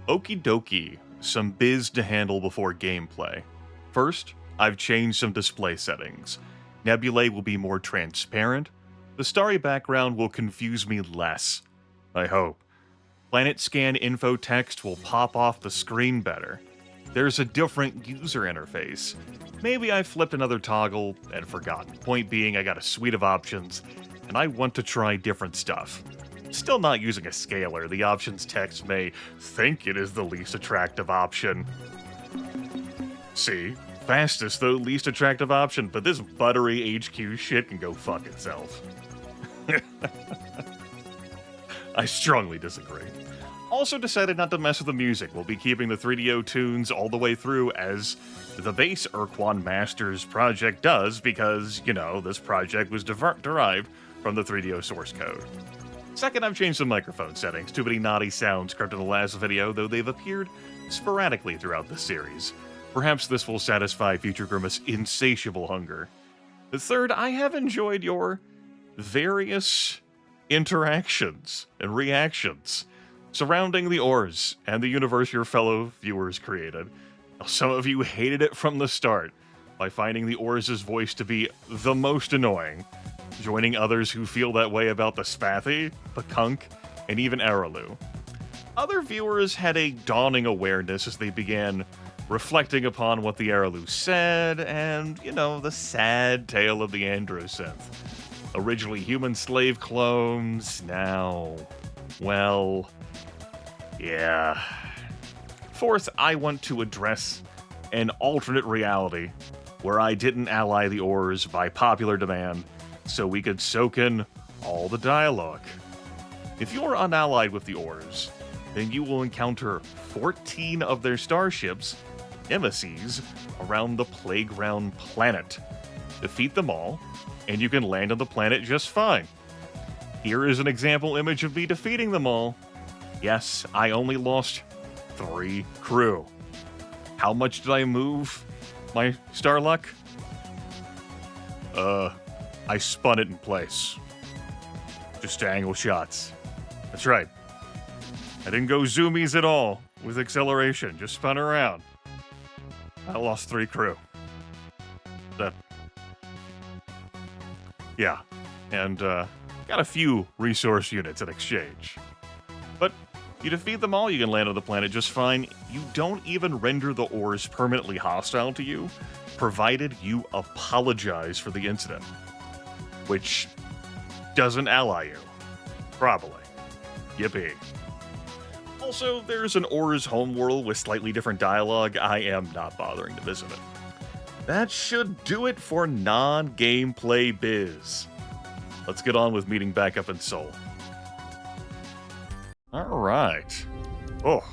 Okie dokie, some biz to handle before gameplay. First, I've changed some display settings. Nebulae will be more transparent. The starry background will confuse me less. I hope. Planet scan info text will pop off the screen better. There's a different user interface. Maybe I flipped another toggle and forgot. Point being, I got a suite of options, and I want to try different stuff. Still not using a scaler. The options text may think it is the least attractive option. See? Fastest, though least attractive option, but this buttery HQ shit can go fuck itself. I strongly disagree. Also decided not to mess with the music. We'll be keeping the 3DO tunes all the way through as the base Ur-Quan Masters project does because, you know, this project was derived from the 3DO source code. Second, I've changed some microphone settings. Too many naughty sounds crept in the last video, though they've appeared sporadically throughout the series. Perhaps this will satisfy future Grimith's insatiable hunger. The third, I have enjoyed your various interactions and reactions surrounding the ores and the universe your fellow viewers created. Some of you hated it from the start by finding the ores' voice to be the most annoying, joining others who feel that way about the Spathi, the Kunk, and even Aralu. Other viewers had a dawning awareness as they began reflecting upon what the Aralu said and, you know, the sad tale of the Androsynth. Originally human slave clones, now, well, yeah. Fourth, I want to address an alternate reality where I didn't ally the ores by popular demand so we could soak in all the dialogue. If you're unallied with the ores, then you will encounter 14 of their starships, emissaries, around the playground planet. Defeat them all, and you can land on the planet just fine. Here is an example image of me defeating them all. Yes, I only lost 3 crew. How much did I move my star luck? I spun it in place. Just to angle shots. That's right. I didn't go zoomies at all with acceleration, just spun around. I lost 3 crew. Yeah, and got a few resource units in exchange. But you defeat them all, you can land on the planet just fine. You don't even render the ores permanently hostile to you, provided you apologize for the incident. Which doesn't ally you. Probably. Yippee. Also, there's an ores homeworld with slightly different dialogue. I am not bothering to visit it. That should do it for non-gameplay biz. Let's get on with meeting back up in Seoul. Alright. Oh,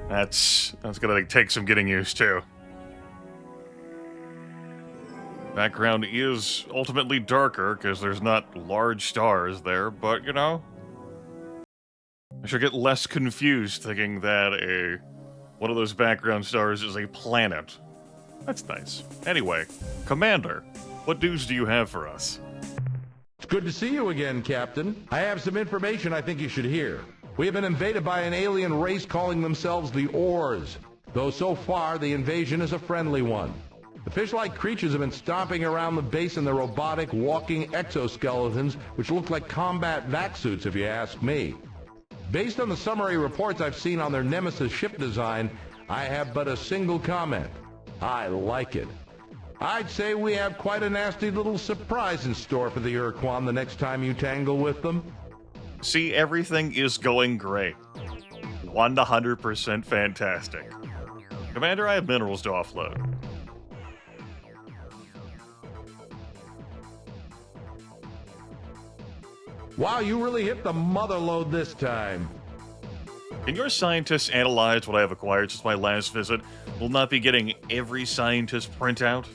that's gonna take some getting used to. Background is ultimately darker because there's not large stars there, but you know, I should get less confused thinking that one of those background stars is a planet. That's nice. Anyway, Commander, what news do you have for us? It's good to see you again, Captain. I have some information I think you should hear. We have been invaded by an alien race calling themselves the Ors, though so far the invasion is a friendly one. The fish-like creatures have been stomping around the base in their robotic, walking exoskeletons, which look like combat vac suits if you ask me. Based on the summary reports I've seen on their Nemesis ship design, I have but a single comment. I like it. I'd say we have quite a nasty little surprise in store for the Ur-Quan the next time you tangle with them. See, everything is going great. 100% fantastic. Commander, I have minerals to offload. Wow, you really hit the mother load this time. Can your scientists analyze what I have acquired since my last visit? We'll not be getting every scientist printout.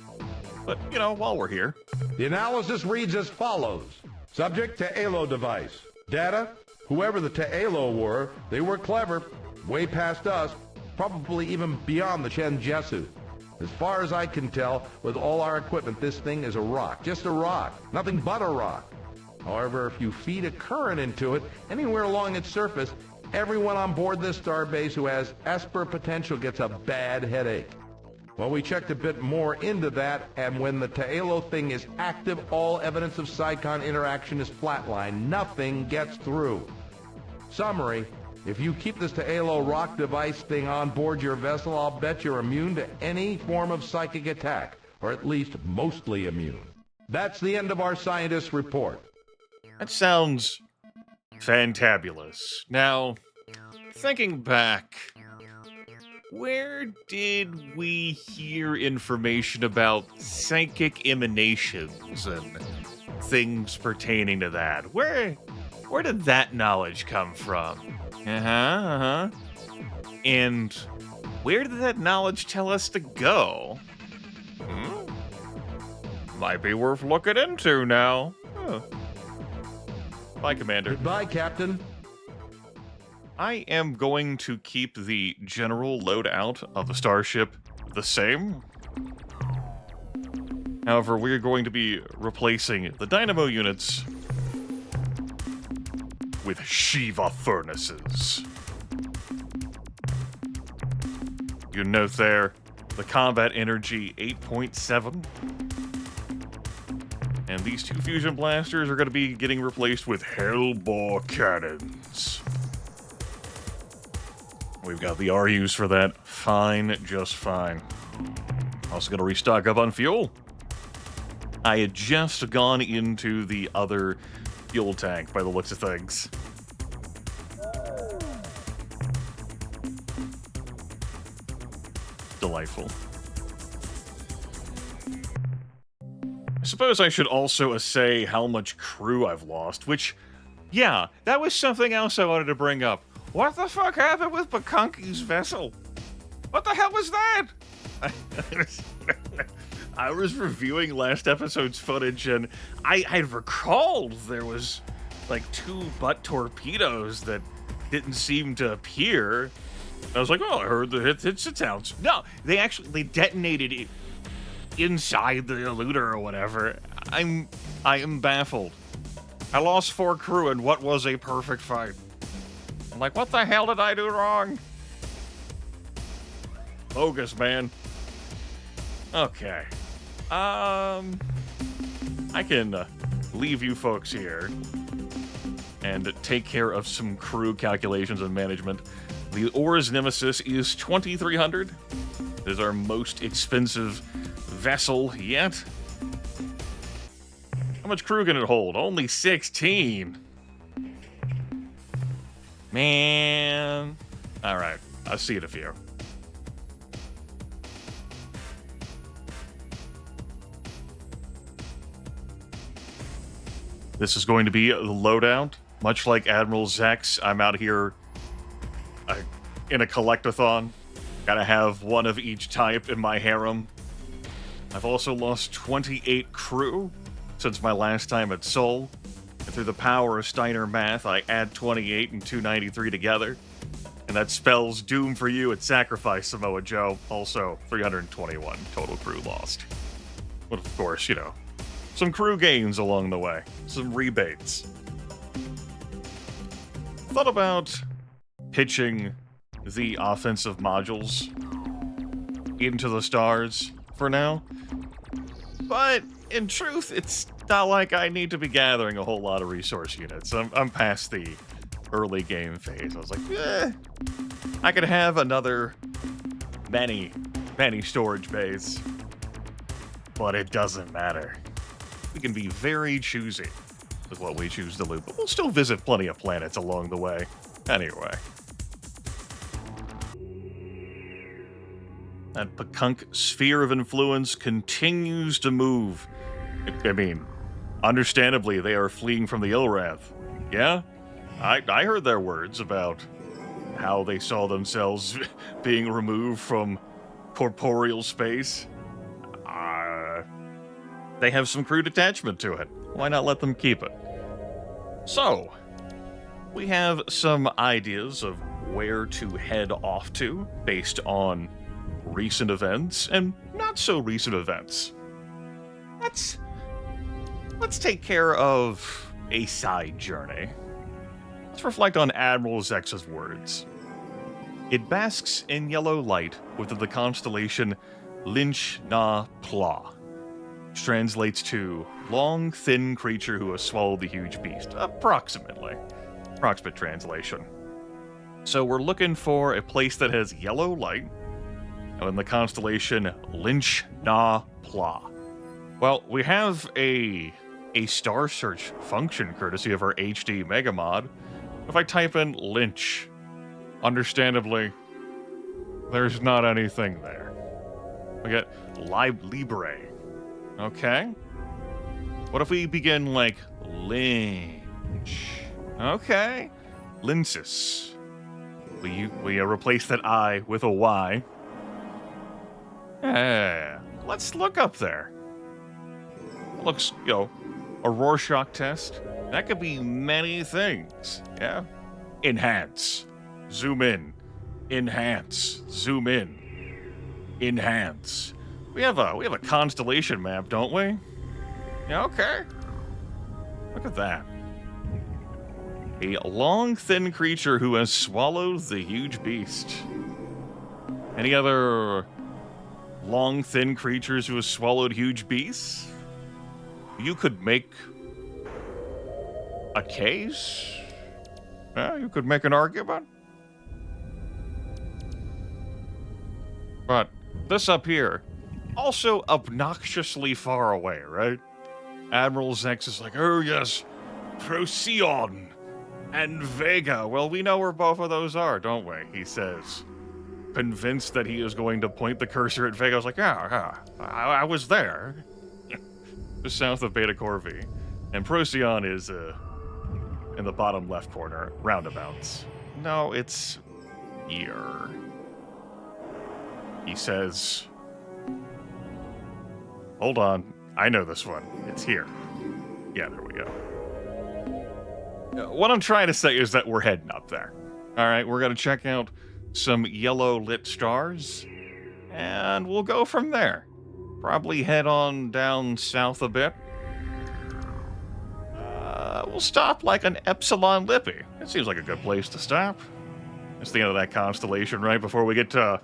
But, you know, while we're here. The analysis reads as follows. Subject to ALO device. Data, whoever the Ta'alo were, they were clever, way past us, probably even beyond the Shenjesu. As far as I can tell, with all our equipment, this thing is a rock. Just a rock. Nothing but a rock. However, if you feed a current into it, anywhere along its surface, Everyone on board this starbase who has Esper potential gets a bad headache. Well, we checked a bit more into that, and when the Taelo thing is active, all evidence of Psychon interaction is flatlined. Nothing gets through. Summary, if you keep this Taelo rock device thing on board your vessel, I'll bet you're immune to any form of psychic attack, or at least mostly immune. That's the end of our scientist's report. That sounds fantabulous. Now, thinking back, where did we hear information about psychic emanations and things pertaining to that? Where did that knowledge come from? And where did that knowledge tell us to go? Might be worth looking into now. Bye, Commander. Goodbye, Captain. I am going to keep the general loadout of the starship the same. However, we're going to be replacing the dynamo units with Shiva furnaces. You note there, the combat energy 8.7. And these two fusion blasters are going to be getting replaced with Hellbore cannons. We've got the RUs for that. Fine, just fine. Also going to restock up on fuel. I had just gone into the other fuel tank by the looks of things. Delightful. I suppose I should also say how much crew I've lost, which, yeah, that was something else I wanted to bring up. What the fuck happened with Bakunki's vessel? What the hell was that? I was reviewing last episode's footage, and I had recalled there was, like, 2 butt torpedoes that didn't seem to appear. I was like, oh, I heard the hit sounds. No, they detonated it inside the eluder or whatever. I am baffled. I lost 4 crew in what was a perfect fight. I'm like, what the hell did I do wrong? Bogus, man. Okay. I can leave you folks here and take care of some crew calculations and management. The Urs Nemesis is 2,300. It is our most expensive vessel yet. How much crew can it hold? Only 16. Man. Alright, I'll see you in a few. This is going to be the loadout. Much like Admiral Zex, I'm out here in a collectathon. Gotta have one of each type in my harem. I've also lost 28 crew since my last time at Sol. And through the power of Steiner math, I add 28 and 293 together. And that spells doom for you at Sacrifice, Samoa Joe. Also, 321 total crew lost. But of course, you know, some crew gains along the way. Some rebates. Thought about pitching the offensive modules into the stars for now. But in truth, it's not like I need to be gathering a whole lot of resource units. I'm past the early game phase. I was like, I could have another many storage bays. But it doesn't matter. We can be very choosy with what we choose to loot, but we'll still visit plenty of planets along the way. Anyway. That Pakunk sphere of influence continues to move. I mean, understandably, they are fleeing from the Ilrath. Yeah? I heard their words about how they saw themselves being removed from corporeal space. They have some crude attachment to it. Why not let them keep it? So, we have some ideas of where to head off to based on recent events and not so recent events. Let's take care of a side journey. Let's reflect on Admiral Zex's words. It basks in yellow light within the constellation Linch-Nas-Ploh, which translates to long, thin creature who has swallowed the huge beast. Approximate translation. So we're looking for a place that has yellow light, in the constellation Linch-Nas-Ploh. Well, we have a star search function courtesy of our HD Megamod. If I type in Lynch, understandably, there's not anything there. We get Libre. Okay. What if we begin like Lynch? Okay. Linsis. We replace that I with a Y. Yeah. Let's look up there. Looks, a Rorschach test. That could be many things. Yeah. Enhance. Zoom in. Enhance. Zoom in. Enhance. We have a constellation map, don't we? Yeah, okay. Look at that. A long, thin creature who has swallowed the huge beast. Any other long, thin creatures who have swallowed huge beasts? You could make a case? Yeah, you could make an argument. But this up here, also obnoxiously far away, right? Admiral Zex is like, oh yes, Procyon and Vega. Well, we know where both of those are, don't we? He says, convinced that he is going to point the cursor at Vega. I was like, yeah, I was there. Just south of Beta Corvi. And Procyon is in the bottom left corner, roundabouts. No, it's here. He says, hold on, I know this one. It's here. Yeah, there we go. What I'm trying to say is that we're heading up there. All right, we're going to check out some yellow lit stars, and we'll go from there. Probably head on down south a bit. We'll stop like an Epsilon Lippy. It seems like a good place to stop. It's the end of that constellation, right? Before we get to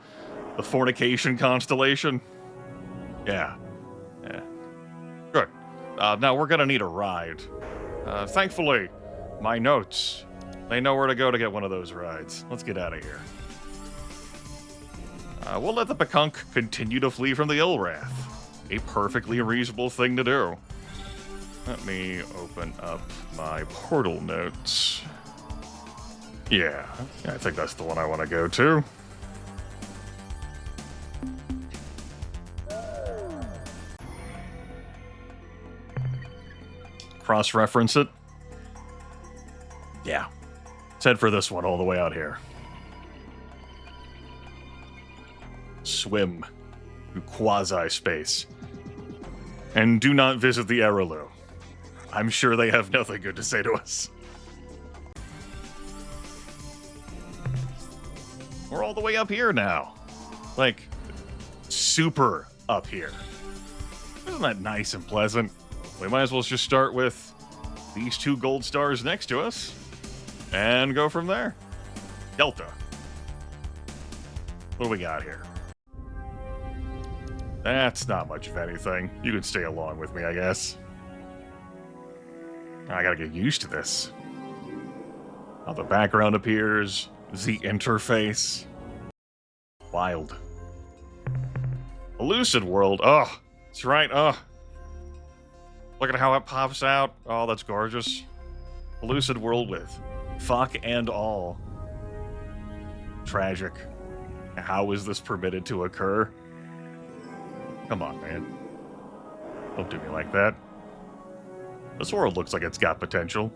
the fornication constellation. Yeah. Good. Now we're gonna need a ride. Thankfully, my notes, they know where to go to get one of those rides. Let's get out of here. We'll let the Pekunk continue to flee from the Ilrath. A perfectly reasonable thing to do. Let me open up my portal notes. Yeah, I think that's the one I want to go to. Cross-reference it. Yeah. Let's head for this one all the way out here. Swim through quasi-space. And do not visit the Erilu. I'm sure they have nothing good to say to us. We're all the way up here now. Like, super up here. Isn't that nice and pleasant? We might as well just start with these 2 gold stars next to us and go from there. Delta. What do we got here? That's not much of anything. You can stay along with me, I guess. I gotta get used to this. How the background appears, the interface. Wild. A lucid world. Oh, that's right. Oh. Look at how it pops out. Oh, that's gorgeous. A lucid world with fuck and all. Tragic. How is this permitted to occur? Come on, man. Don't do me like that. This world looks like it's got potential.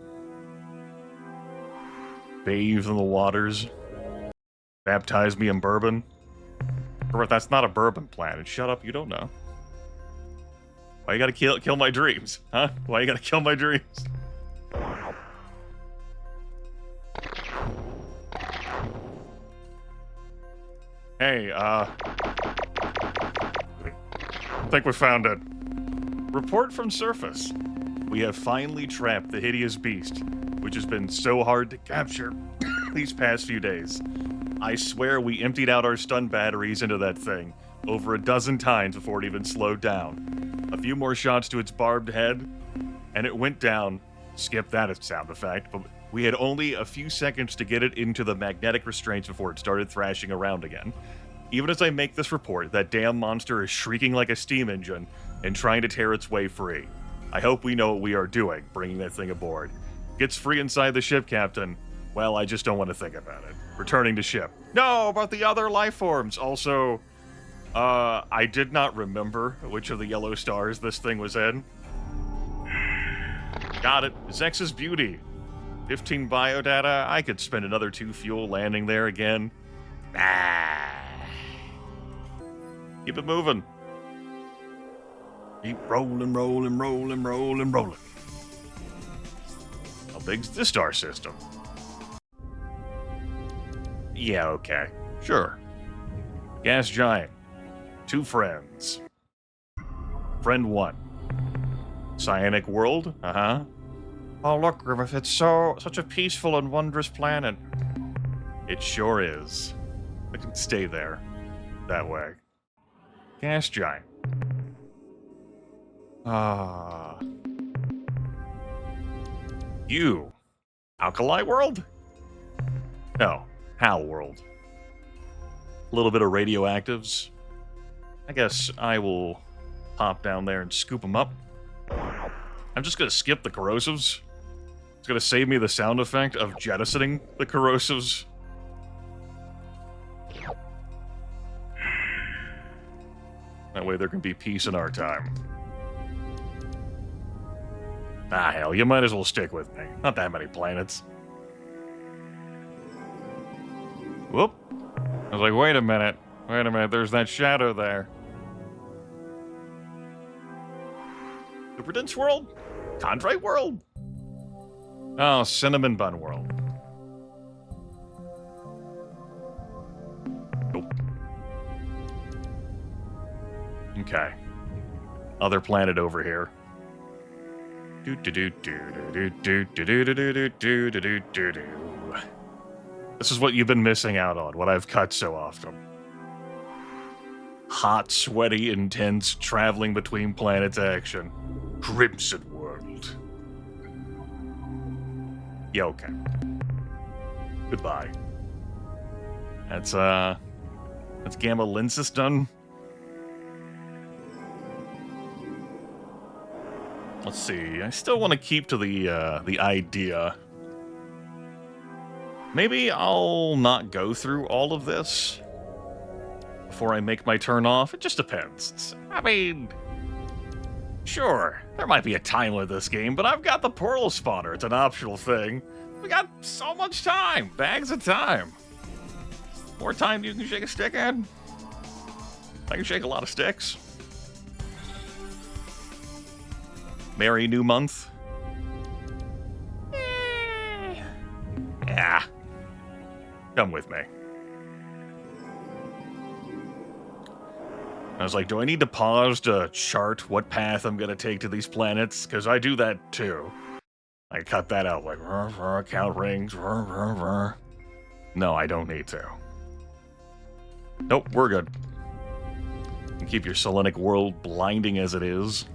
Bathe in the waters. Baptize me in bourbon. Robert, that's not a bourbon planet. Shut up, you don't know. Why you gotta kill my dreams? Huh? Why you gotta kill my dreams? Hey, I think we found it. Report from surface. We have finally trapped the hideous beast. which has been so hard to capture these past few days. I swear we emptied out our stun batteries into that thing over a dozen times before it even slowed down. A few more shots to its barbed head, and it went down. Skip that sound effect, but we had only a few seconds to get it into the magnetic restraints before it started thrashing around again. Even as I make this report, that damn monster is shrieking like a steam engine and trying to tear its way free. I hope we know what we are doing, bringing that thing aboard. Gets free inside the ship, Captain. Well, I just don't want to think about it. Returning to ship. No, about the other life forms. Also, I did not remember which of the yellow stars this thing was in. Got it. Zex's Beauty. 15 biodata. I could spend another 2 fuel landing there again. Keep it moving. Keep rolling, rolling, rolling, rolling, rolling. How big's this star system? Yeah, okay. Sure. Gas giant. 2 friends. Friend 1. Cyanic world? Uh-huh. Oh, look, Grimith, it's such a peaceful and wondrous planet. It sure is. I can stay there. That way. Gas giant. You. Alkali world? No. Hal world. A little bit of radioactives. I guess I will pop down there and scoop them up. I'm just gonna skip the corrosives. It's gonna save me the sound effect of jettisoning the corrosives. That way there can be peace in our time. Ah, hell, you might as well stick with me. Not that many planets. Whoop. I was like, wait a minute, there's that shadow there. Superdence world? Chondrite world? Oh, Cinnamon Bun world. Nope. Okay. Other planet over here. This is what you've been missing out on, what I've cut so often. Hot, sweaty, intense, traveling between planets action. Crimson World. Yeah, okay. Goodbye. That's Gamma Lensis done. Let's see. I still want to keep to the idea. Maybe I'll not go through all of this before I make my turn off. It just depends. I mean, sure, there might be a time with this game, but I've got the portal spawner. It's an optional thing. We got so much time. Bags of time. More time you can shake a stick at. I can shake a lot of sticks. Merry New Month. Yeah. Come with me. I was like, do I need to pause to chart what path I'm going to take to these planets? Because I do that too. I cut that out like, count rings. No, I don't need to. Nope, we're good. Keep your Selenic world blinding as it is.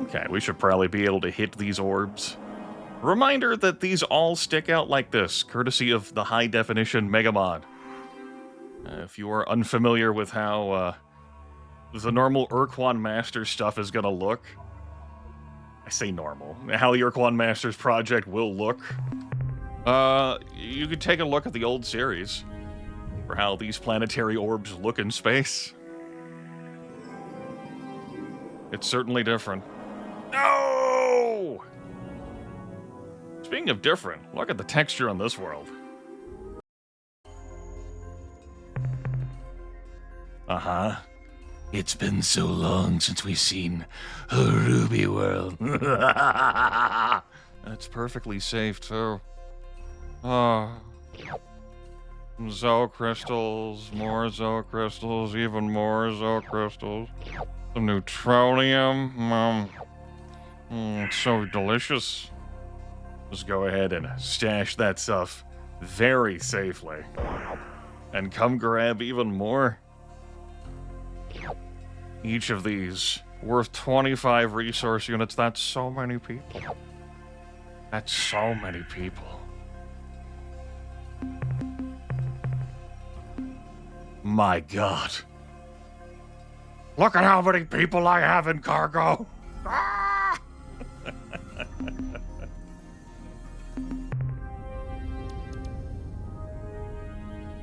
Okay, we should probably be able to hit these orbs. Reminder that these all stick out like this, courtesy of the high-definition Megamod. If you are unfamiliar with how the normal Ur-Quan Master stuff is gonna look, I say normal, how the Ur-Quan Masters project will look, you could take a look at the old series for how these planetary orbs look in space. It's certainly different. No! Speaking of different, look at the texture on this world. Uh-huh. It's been so long since we've seen a Ruby world. That's perfectly safe, too. Oh. Zo crystals, more Zo crystals, even more Zo crystals. Some neutronium. It's so delicious. Just go ahead and stash that stuff very safely. And come grab even more. Each of these worth 25 resource units. That's so many people. That's so many people. My God. Look at how many people I have in cargo. Ah!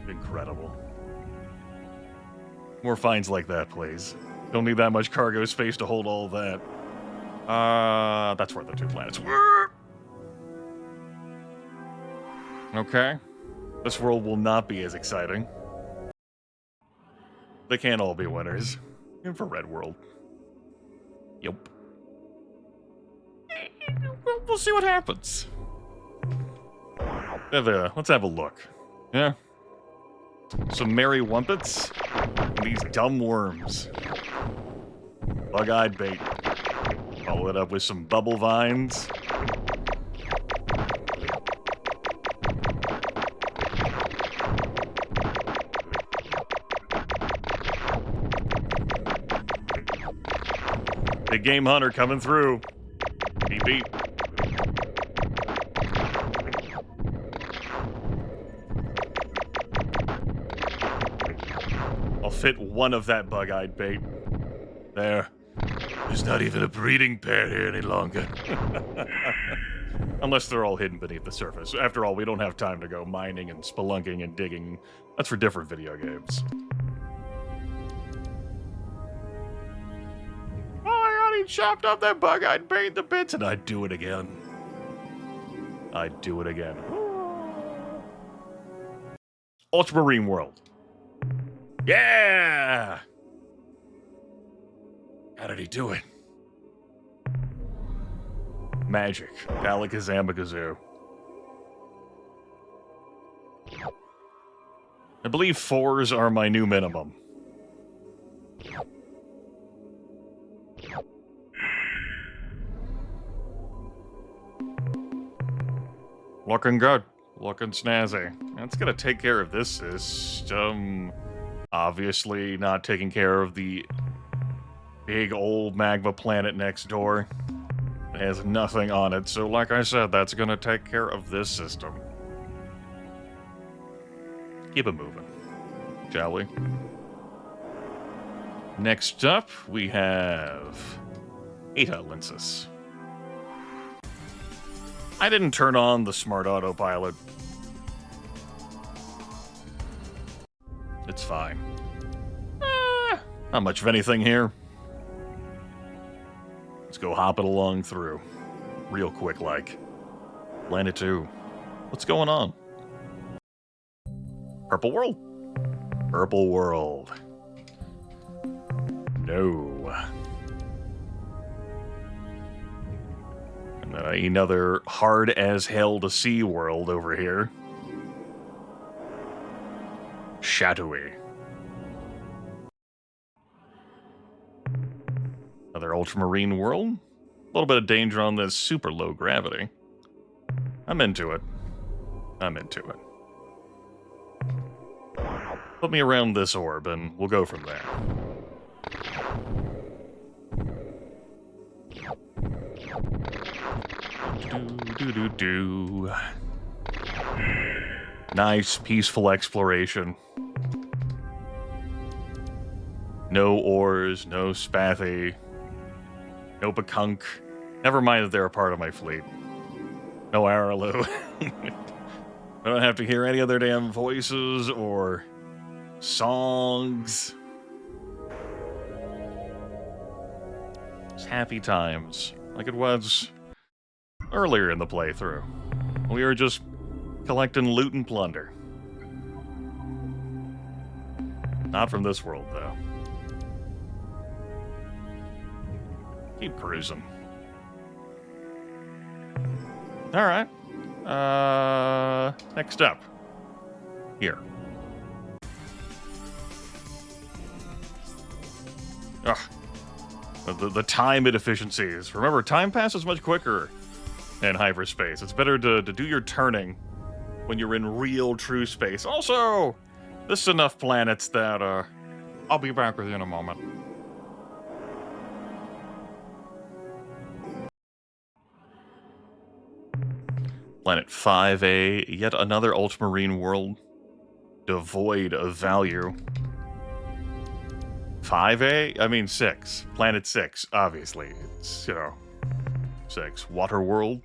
Incredible. More finds like that, please. Don't need that much cargo space to hold all that. That's worth the 2 planets. Okay. This world will not be as exciting. They can't all be winners. Infrared world. Yep. We'll see what happens. Let's have a look. Yeah. Some merry wumpets. And these dumb worms. Bug-eyed bait. Follow it up with some bubble vines. Big game hunter coming through. Beep beep. I'll fit one of that bug-eyed bait. There. There's not even a breeding pair here any longer. Unless they're all hidden beneath the surface. After all, we don't have time to go mining and spelunking and digging. That's for different video games. Oh my God, he chopped up that bug-eyed bait to bits, and I'd do it again. I'd do it again. Ultramarine world. Yeah! How did he do it? Magic. Alakazam-Kazoo. I believe 4s are my new minimum. Looking good. Looking snazzy. That's gonna take care of this system. Obviously not taking care of the big old magma planet next door. It has nothing on it, so like I said, that's gonna take care of this system. Keep it moving, shall we? Next up, we have Eta Lensis. I didn't turn on the smart autopilot. It's fine. Not much of anything here. Let's go hop it along through. Real quick, like. Planet 2. What's going on? Purple world. Purple world. No. And another hard as hell to see world over here. Shadowy. Another ultramarine world. A little bit of danger on this super low gravity. I'm into it. I'm into it. Put me around this orb and we'll go from there. Do. Nice, peaceful exploration. No ores, no spathy, no Bakunk. Never mind that they're a part of my fleet. No Araloo. I don't have to hear any other damn voices or songs. It's happy times, like it was earlier in the playthrough. We were just collecting loot and plunder. Not from this world, though. Keep cruising. Alright. Next up. Here. Ugh. The time inefficiencies. Remember, time passes much quicker in hyperspace. It's better to do your turning when you're in real true space. Also, this is enough planets that I'll be back with you in a moment. Planet 5A, yet another ultramarine world devoid of value. 5A? I mean 6. Planet 6, obviously. It's, 6. Water world.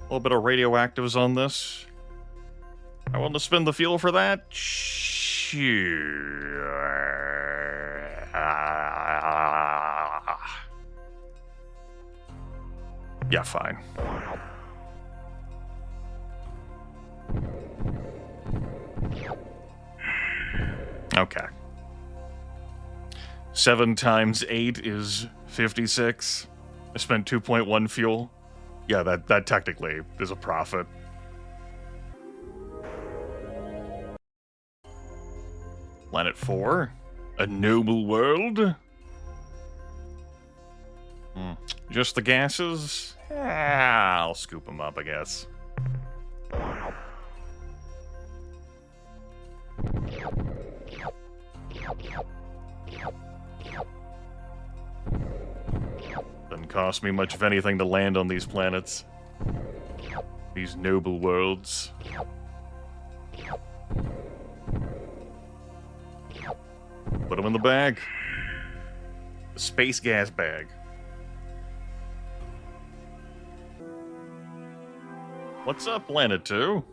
A little bit of radioactives on this. I want to spin the fuel for that? Sure. Yeah, fine. Okay. 7 times 8 is 56. I spent 2.1 fuel. Yeah, that technically is a profit. Planet 4. A noble world. Just the gases? I'll scoop them up, I guess. Doesn't cost me much of anything to land on these planets. These noble worlds. Put them in the bag. The space gas bag. What's up, Planet 2?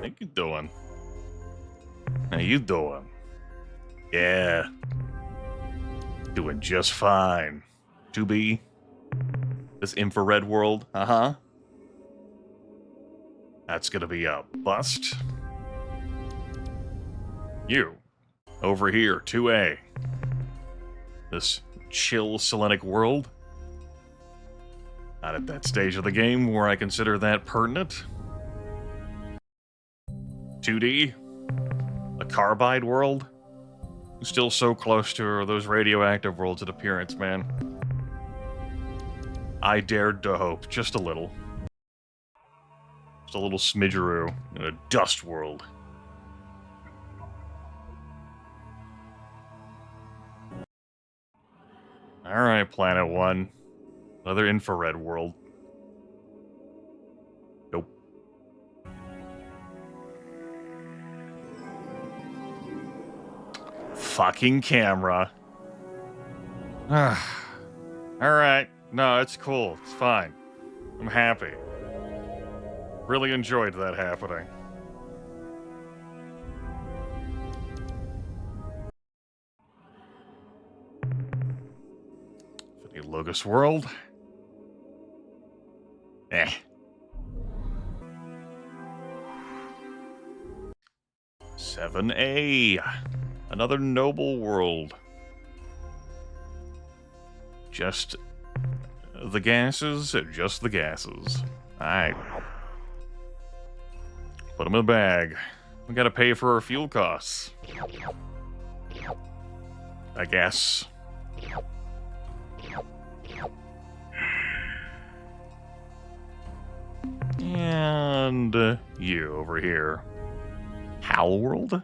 How you doing? How you doing? Yeah. Doing just fine. 2B. This infrared world, That's gonna be a bust. You. Over here, 2A. This chill Selenic world. Not at that stage of the game where I consider that pertinent. 2D. A carbide world. Still so close to those radioactive worlds at appearance, man. I dared to hope, just a little. Just a little smidgeroo in a dust world. Alright, Planet 1. Another infrared world. Nope. Fucking camera. Alright. No, it's cool. It's fine. I'm happy. Really enjoyed that happening. Logos world. 7A. Another noble world. Just the gases, just the gases. Alright. Put them in the bag. We gotta pay for our fuel costs. I guess. And you over here. Howl world?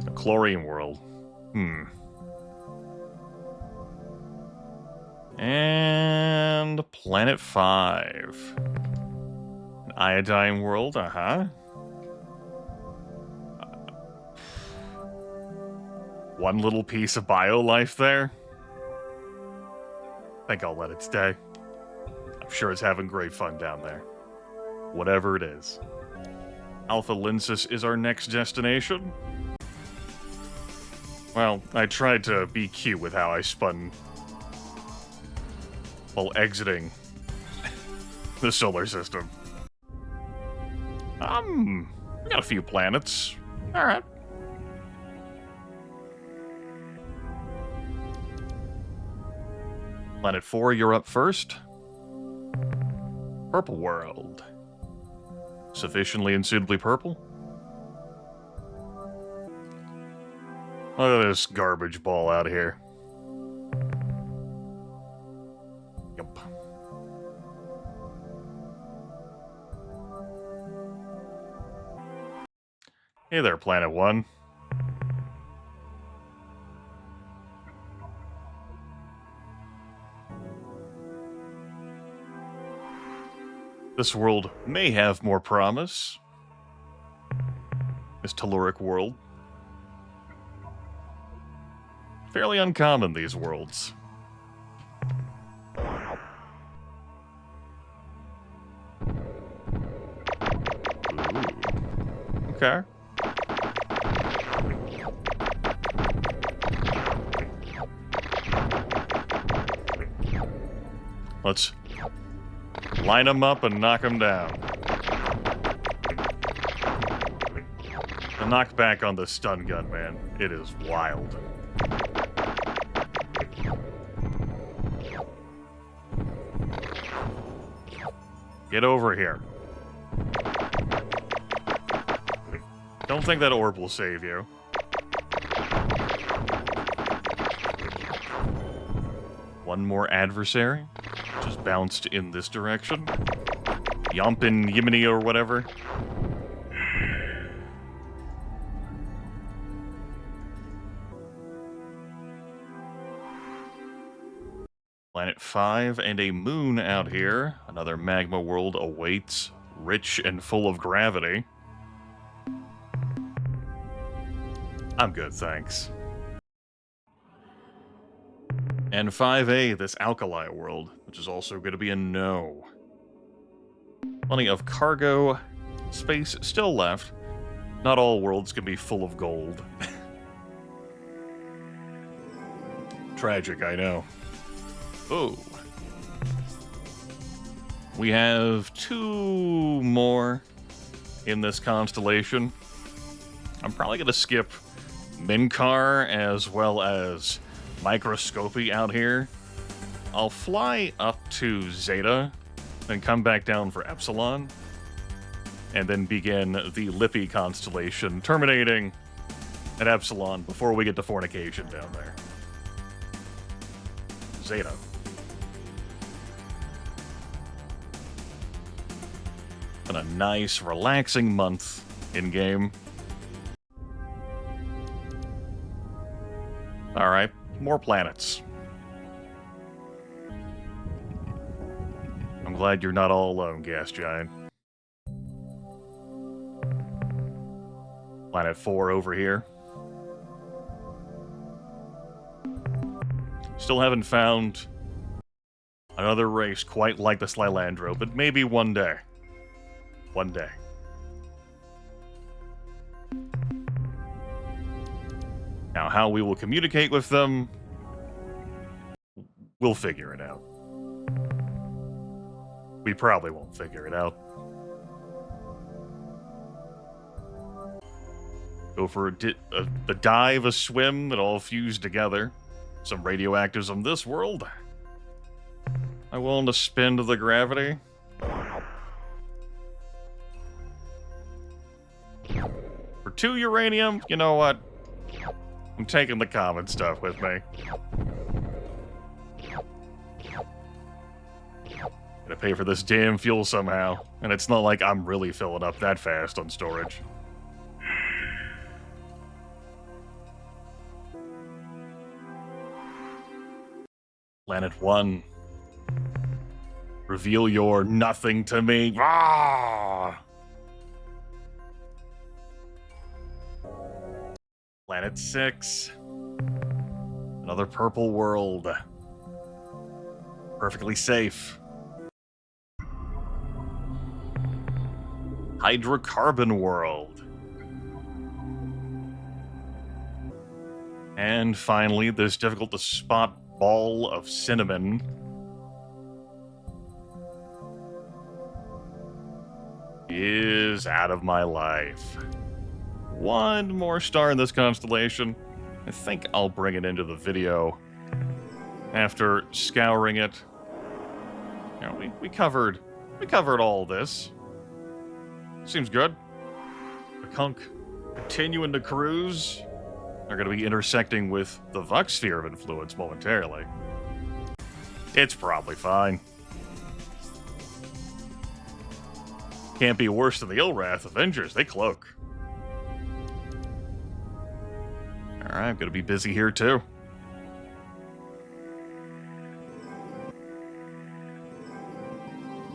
A chlorine world. And Planet 5. An iodine world, One little piece of bio-life there. I think I'll let it stay. I'm sure it's having great fun down there. Whatever it is. Alpha Linsis is our next destination. Well, I tried to be cute with how I spun while exiting the solar system. We got a few planets. Alright. Planet 4, you're up first. Purple world. Sufficiently and suitably purple? Look at this garbage ball out here. Hey there, Planet One. This world may have more promise. This telluric world. Fairly uncommon, these worlds. Ooh. Okay. Let's line them up and knock them down. The knockback on the stun gun, man. It is wild. Get over here. Don't think that orb will save you. One more adversary. Just bounced in this direction. Yompin Yimini or whatever. Planet 5 and a moon out here. Another magma world awaits, rich and full of gravity. I'm good, thanks. And 5A, this alkali world, which is also going to be a no. Plenty of cargo space still left. Not all worlds can be full of gold. Tragic, I know. Oh. We have 2 more in this constellation. I'm probably going to skip Minkar as well as Microscopy out here. I'll fly up to Zeta, then come back down for Epsilon, and then begin the Lippy constellation, terminating at Epsilon before we get to Fornication down there. Zeta. Been a nice, relaxing month in-game. Alright, more planets. I'm glad you're not all alone, Gas Giant. Planet 4 over here. Still haven't found another race quite like the Slylandro, but maybe one day. One day. Now, how we will communicate with them, we'll figure it out. We probably won't figure it out. Go for a dive, a swim, that all fused together. Some radioactives on this world. Am I willing to spend the gravity? For 2 uranium, you know what? I'm taking the common stuff with me. Gotta pay for this damn fuel somehow, and it's not like I'm really filling up that fast on storage. Planet 1. Reveal your nothing to me. Ah! Planet 6. Another purple world. Perfectly safe. Hydrocarbon world. And finally, this difficult to spot ball of cinnamon. Is out of my life. One more star in this constellation. I think I'll bring it into the video after scouring it. You know, we covered all this. Seems good. The Kunk continuing to cruise. They're going to be intersecting with the Vux sphere of influence momentarily. It's probably fine. Can't be worse than the Ilrath Avengers. They cloak. Alright, I'm gonna be busy here too.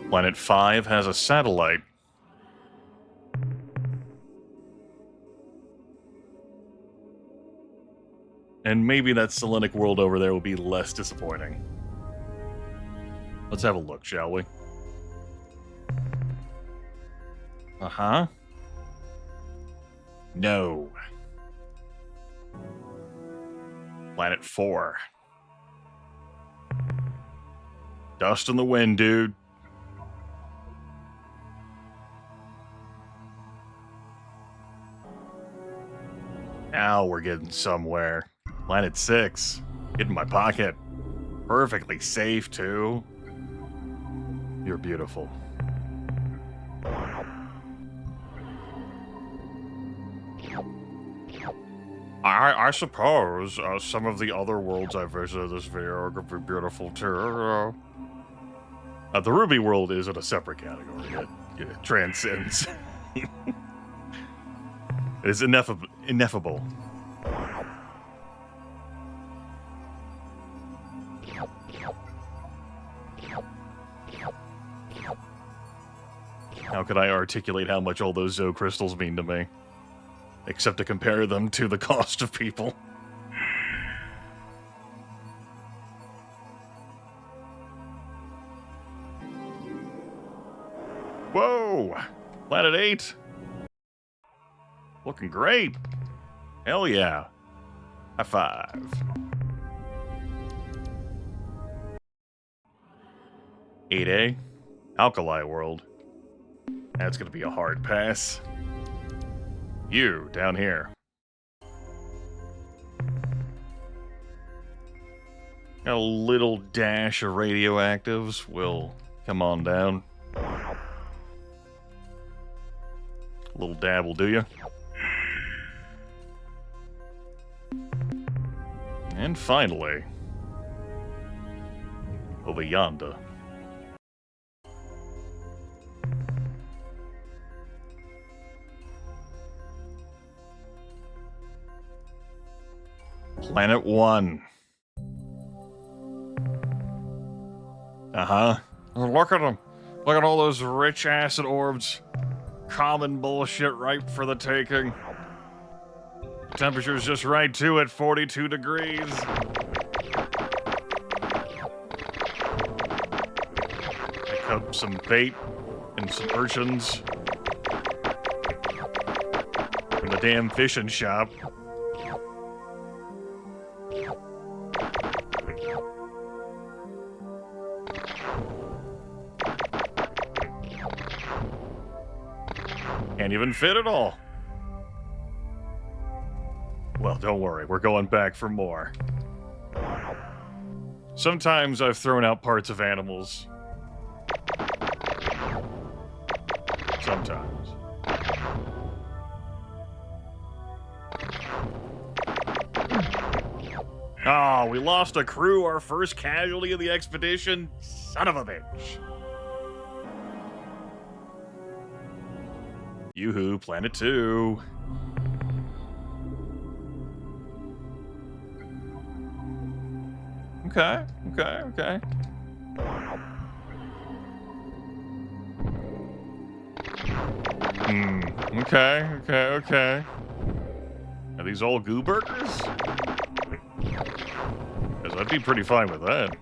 Planet 5 has a satellite. And maybe that Selenic world over there will be less disappointing. Let's have a look, shall we? Uh-huh. No. Planet 4. Dust in the wind, dude. Now we're getting somewhere. Planet 6. Get in my pocket. Perfectly safe, too. You're beautiful. I suppose some of the other worlds I visited this video are going to be beautiful, too. The Ruby world is in a separate category. It transcends. It is ineffable. How could I articulate how much all those Zo crystals mean to me? Except to compare them to the cost of people. Whoa! Planet 8! Looking great! Hell yeah! High five. 8A? Alkali world. That's gonna be a hard pass. You, down here. Got a little dash of radioactives. Will come on down. A little dab will do you. And finally, over yonder. Planet 1. Uh-huh. Look at them. Look at all those rich acid orbs. Common bullshit ripe for the taking. Temperature's just right too at 42 degrees. Pick up some bait and some urchins from the damn fishing shop. Can't even fit it all. Well, don't worry, we're going back for more. Sometimes I've thrown out parts of animals. Sometimes. Oh, we lost a crew, our first casualty of the expedition. Son of a bitch. Yoo-hoo, Planet 2. Okay. Okay. Are these all goo burgers? Because I'd be pretty fine with that.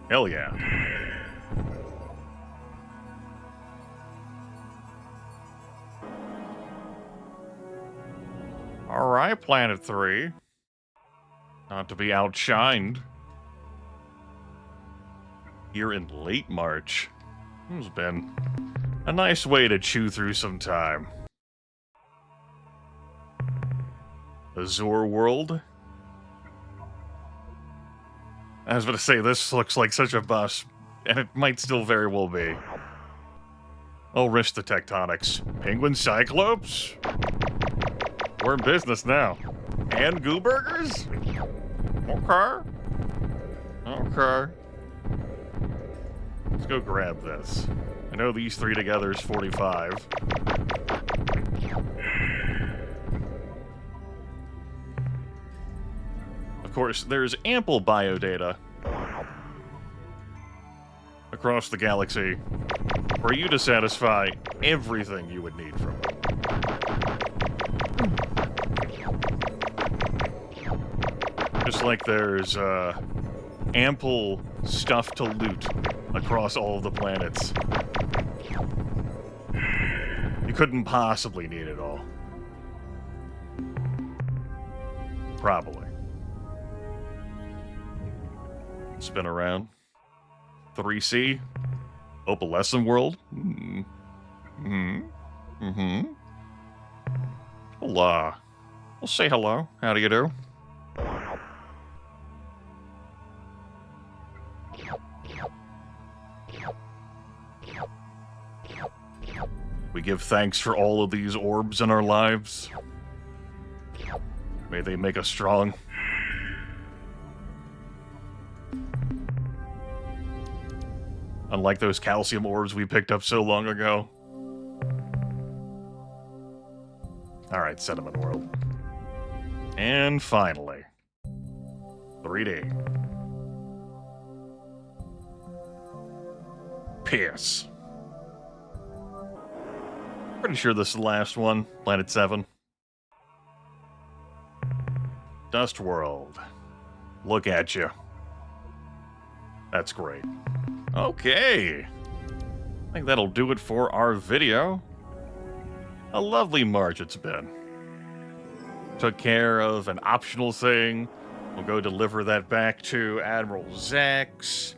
Hell yeah. Alright, Planet 3. Not to be outshined. Here in late March. It's been a nice way to chew through some time. Azure world. I was about to say, this looks like such a bust, and it might still very well be. I'll risk the tectonics. Penguin Cyclops? We're in business now. And goo burgers? Okay. Let's go grab this. I know these three together is 45. Of course, there's ample biodata across the galaxy for you to satisfy everything you would need from it. Just like there's ample stuff to loot across all of the planets. You couldn't possibly need it all. Probably. Spin around. 3C. Opalescent World. Well, we'll say hello. How do you do? We give thanks for all of these orbs in our lives. May they make us strong. Unlike those calcium orbs we picked up so long ago. Alright, Sediment World. And finally, 3D. Pierce. Pretty sure this is the last one. Planet 7. Dust World. Look at you. That's great. Okay. I think that'll do it for our video. A lovely march it's been. Took care of an optional thing. We'll go deliver that back to Admiral Zax.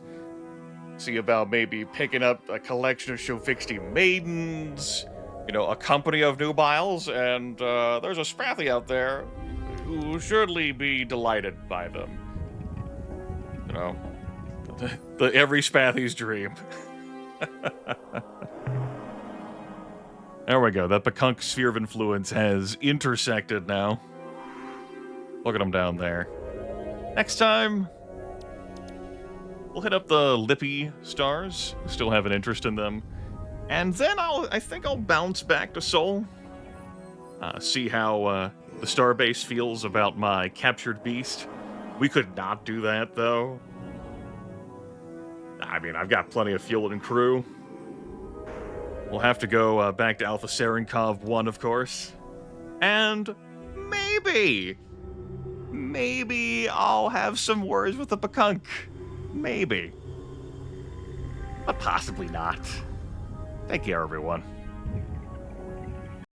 See about maybe picking up a collection of Shofixty maidens. You know, a company of nubiles, and there's a Spathy out there who will surely be delighted by them. You know, the every Spathy's dream. There we go. That Bakunk sphere of influence has intersected now. Look at them down there. Next time, we'll hit up the Lippy stars. Still have an interest in them. And then I think I'll bounce back to Sol. See how the starbase feels about my captured beast. We could not do that, though. I mean, I've got plenty of fuel and crew. We'll have to go back to Alpha Serenkov 1, of course. And maybe I'll have some words with the Bakunk. Maybe. But possibly not. Take care, everyone.